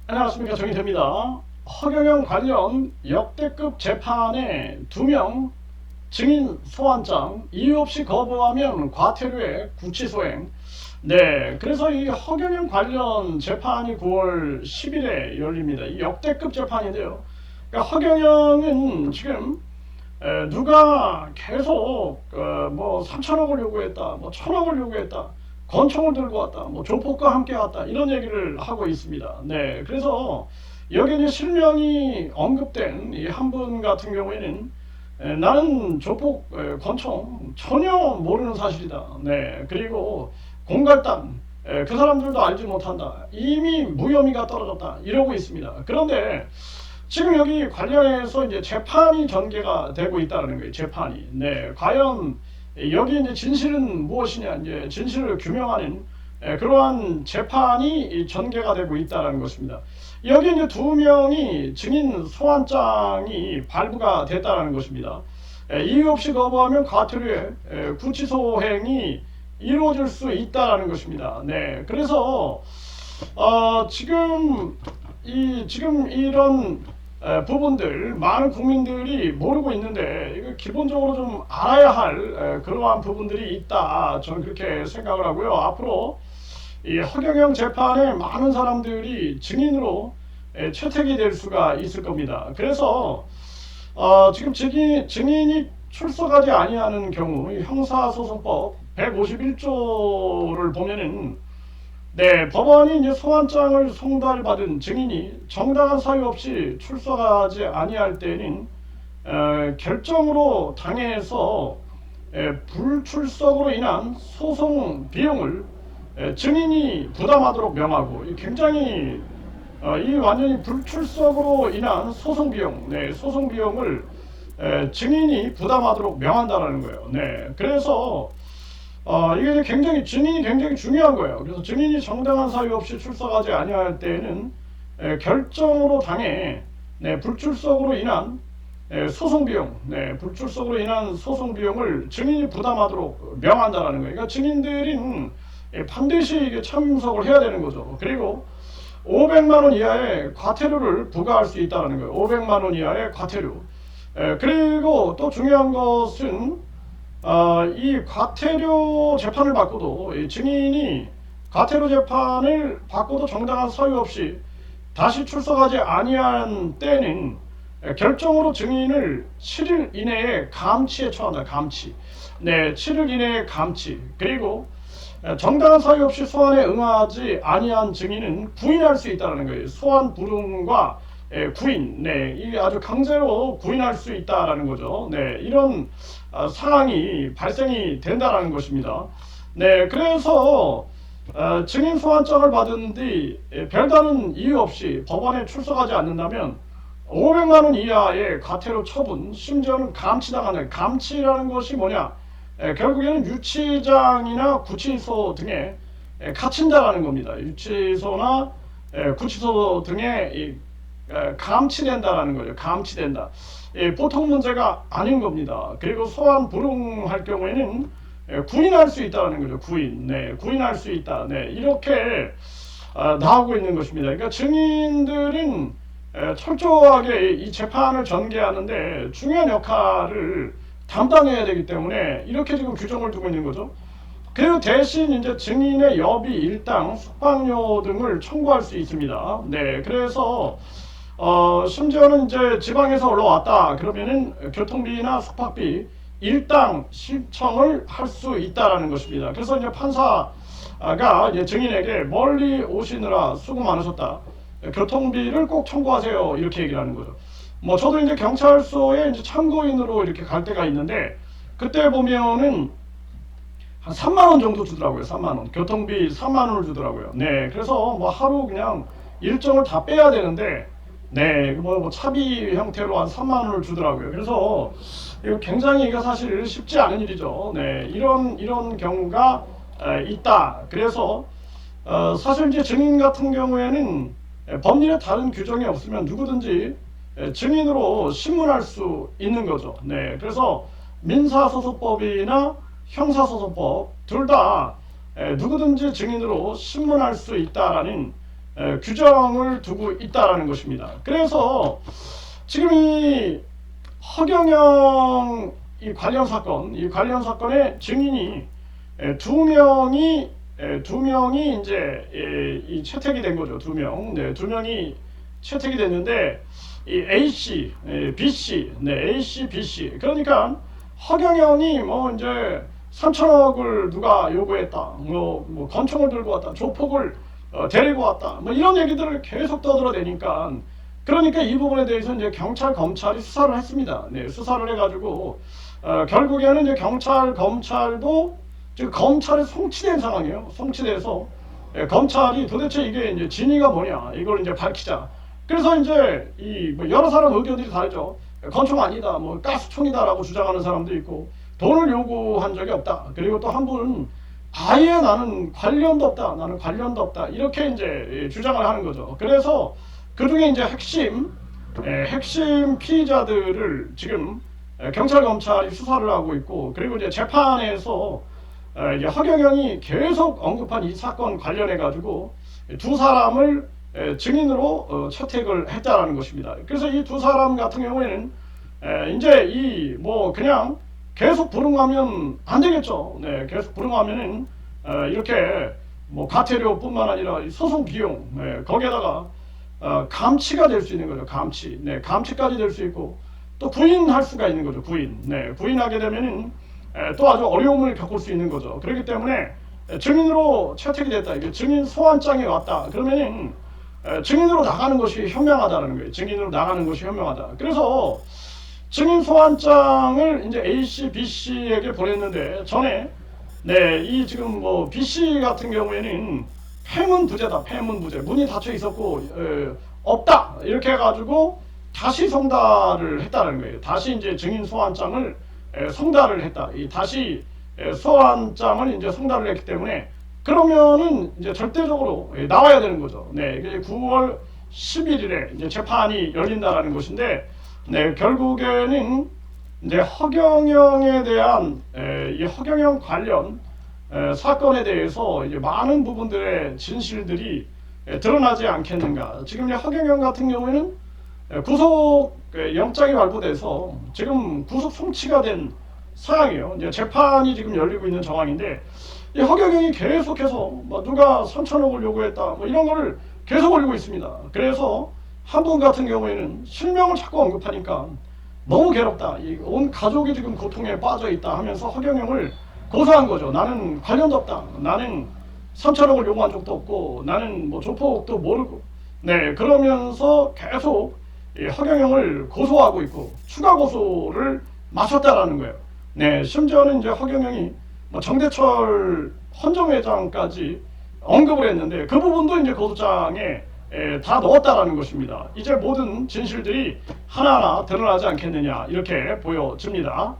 안녕하십니까, 정의됩니다. 허경영 관련 역대급 재판에 2명 증인 소환장 이유 없이 거부하면 과태료의 구치소행. 네, 그래서 이 허경영 관련 재판이 9월 10일에 열립니다. 이 역대급 재판인데요. 그러니까 허경영은 지금 누가 계속 뭐 3천억을 요구했다, 뭐 1,000억을 요구했다, 권총을 들고 왔다, 뭐 조폭과 함께 왔다, 이런 얘기를 하고 있습니다. 네, 그래서 여기 이제 실명이 언급된 이 한 분 같은 경우에는 나는 조폭 권총 전혀 모르는 사실이다. 네, 그리고 공갈단 그 사람들도 알지 못한다. 이미 무혐의가 떨어졌다. 이러고 있습니다. 그런데 지금 여기 관련해서 이제 재판이 전개가 되고 있다는 거예요. 재판이. 네, 과연 여기 이제 진실은 무엇이냐, 이제 진실을 규명하는 그러한 재판이 전개가 되고 있다는 것입니다. 여기 이제 2명이 증인 소환장이 발부가 됐다는 것입니다. 이유 없이 거부하면 과태료의 구치소행이 이루어질 수 있다는 것입니다. 네, 그래서 지금 이런 부분들 많은 국민들이 모르고 있는데 이거 기본적으로 좀 알아야 할 그러한 부분들이 있다, 저는 그렇게 생각을 하고요. 앞으로 이 허경영 재판에 많은 사람들이 증인으로 채택이 될 수가 있을 겁니다. 그래서 지금 증인이 출석하지 아니하는 경우 형사소송법 151조를 보면은, 네, 법원이 이제 소환장을 송달받은 증인이 정당한 사유 없이 출석하지 아니할 때는 결정으로 당해서 불출석으로 인한 소송 비용을 증인이 부담하도록 명하고, 굉장히 이 완전히 불출석으로 인한 소송 비용, 네, 소송 비용을 증인이 부담하도록 명한다라는 거예요. 네, 그래서 이게 굉장히 증인이 굉장히 중요한 거예요. 그래서 증인이 정당한 사유 없이 출석하지 아니할 때는 결정으로 당해 불출석으로 인한 소송 비용, 불출석으로 인한 소송 비용을 증인이 부담하도록 명한다라는 거예요. 그러니까 증인들은 반드시 이게 참석을 해야 되는 거죠. 그리고 500만 원 이하의 과태료를 부과할 수 있다는 거예요. 500만 원 이하의 과태료. 그리고 또 중요한 것은 이 과태료 재판을 받고도, 이 증인이 과태료 재판을 받고도 정당한 사유 없이 다시 출석하지 아니한 때는 결정으로 증인을 7일 이내에 감치에 처한다. 감치. 네, 7일 이내에 감치. 그리고 정당한 사유 없이 소환에 응하지 아니한 증인은 구인할 수 있다는 거예요. 소환 불응과 구인, 네, 이게 아주 강제로 구인할 수 있다라는 거죠. 네, 이런 상황이 발생이 된다라는 것입니다. 네, 그래서 증인 소환장을 받은 뒤 별다른 이유 없이 법원에 출석하지 않는다면 500만 원 이하의 과태료 처분, 심지어는 감치당하는, 감치라는 것이 뭐냐? 결국에는 유치장이나 구치소 등에 갇힌다라는 겁니다. 유치소나 구치소 등에 감치된다라는 거죠. 감치된다. 보통 문제가 아닌 겁니다. 그리고 소환 불응할 경우에는 구인할 수 있다는 거죠. 구인, 네, 구인할 수 있다. 네, 이렇게 나오고 있는 것입니다. 그러니까 증인들은 철저하게 이 재판을 전개하는데 중요한 역할을 담당해야 되기 때문에 이렇게 지금 규정을 두고 있는 거죠. 그리고 대신 이제 증인의 여비, 일당, 숙박료 등을 청구할 수 있습니다. 네, 그래서 심지어는 이제 지방에서 올라왔다 그러면은 교통비나 숙박비, 일당 신청을 할 수 있다라는 것입니다. 그래서 이제 판사가 이제 증인에게 멀리 오시느라 수고 많으셨다, 교통비를 꼭 청구하세요, 이렇게 얘기를 하는 거죠. 뭐 저도 이제 경찰서에 이제 참고인으로 이렇게 갈 때가 있는데, 그때 보면은 한 3만 원 정도 주더라고요. 3만 원. 교통비 3만 원을 주더라고요. 네, 그래서 뭐 하루 그냥 일정을 다 빼야 되는데, 네, 뭐 차비 형태로 한 3만 원을 주더라고요. 그래서 이거 굉장히, 이거 사실 쉽지 않은 일이죠. 네, 이런 경우가 있다. 그래서 사실 이제 증인 같은 경우에는 법률에 다른 규정이 없으면 누구든지 증인으로 신문할 수 있는 거죠. 네, 그래서 민사소송법이나 형사소송법 둘 다 누구든지 증인으로 신문할 수 있다라는 규정을 두고 있다라는 것입니다. 그래서 지금 이 허경영 이 관련 사건의 증인이 두 명이 이제 이 채택이 된 거죠. 두 명이 채택이 됐는데 이 A 씨, B 씨, A 씨, B 씨. 그러니까 허경영이 뭐 이제 3천억을 누가 요구했다, 뭐 권총을 들고 왔다, 조폭을 데리고 왔다, 뭐 이런 얘기들을 계속 떠들어대니까 그러니까 이 부분에 대해서 이제 경찰, 검찰이 수사를 했습니다. 수사를 해가지고 결국에는 이제 경찰, 검찰도 지금 검찰에 송치된 상황이에요. 송치돼서 검찰이 도대체 이게 이제 진위가 뭐냐 이걸 이제 밝히자. 그래서 이제 뭐 여러 사람 의견들이 다르죠. 권총 아니다, 뭐 가스총이다라고 주장하는 사람도 있고 돈을 요구한 적이 없다. 그리고 또 한 분은 아예 나는 관련도 없다 이렇게 이제 주장을 하는 거죠. 그래서 그 중에 이제 핵심 피의자들을 지금 경찰 검찰이 수사를 하고 있고 그리고 이제 재판에서 이제 허경영이 계속 언급한 이 사건 관련해 가지고 두 사람을 증인으로 채택을 했다라는 것입니다. 그래서 이 두 사람 같은 경우에는 이제 이 뭐 그냥 계속 불응하면 안 되겠죠. 계속 불응하면은 이렇게 뭐 과태료뿐만 아니라 소송 비용 거기에다가 감치가 될 수 있는 거죠. 감치까지 될 수 있고 또 부인할 수가 있는 거죠. 부인하게 되면은 또 아주 어려움을 겪을 수 있는 거죠. 그렇기 때문에 증인으로 채택이 됐다. 이게 증인 소환장이 왔다. 그러면은 증인으로 나가는 것이 현명하다는 거예요. 증인으로 나가는 것이 현명하다. 그래서 증인 소환장을 이제 A 씨, B 씨에게 보냈는데 전에 이 지금 뭐 B 씨 같은 경우에는 폐문부재다. 문이 닫혀 있었고 없다. 이렇게 해가지고 다시 송달을 했다는 거예요. 다시 이제 증인 소환장을 송달을 했다. 이 다시 소환장을 이제 송달을 했기 때문에 그러면은 이제 절대적으로 나와야 되는 거죠. 9월 11일에 이제 재판이 열린다라는 것인데, 결국에는 이제 허경영에 대한 이 허경영 관련 사건에 대해서 이제 많은 부분들의 진실들이 드러나지 않겠는가. 지금 이제 허경영 같은 경우에는 구속 영장이 발부돼서 지금 구속 송치가 된 상황이에요. 이제 재판이 지금 열리고 있는 정황인데 이 허경영이 계속해서 뭐 누가 3천억을 요구했다 뭐 이런 거를 계속 올리고 있습니다. 그래서 한 분 같은 경우에는 실명을 자꾸 언급하니까 너무 괴롭다. 온 가족이 지금 고통에 빠져 있다 하면서 허경영을 고소한 거죠. 나는 관련도 없다. 나는 3천억을 요구한 적도 없고 나는 뭐 조폭도 모르고 그러면서 계속 허경영을 고소하고 있고 추가 고소를 마쳤다라는 거예요. 심지어는 이제 허경영이 정대철 헌정회장까지 언급을 했는데 그 부분도 이제 고소장에 다 넣었다라는 것입니다. 이제 모든 진실들이 하나하나 드러나지 않겠느냐 이렇게 보여집니다.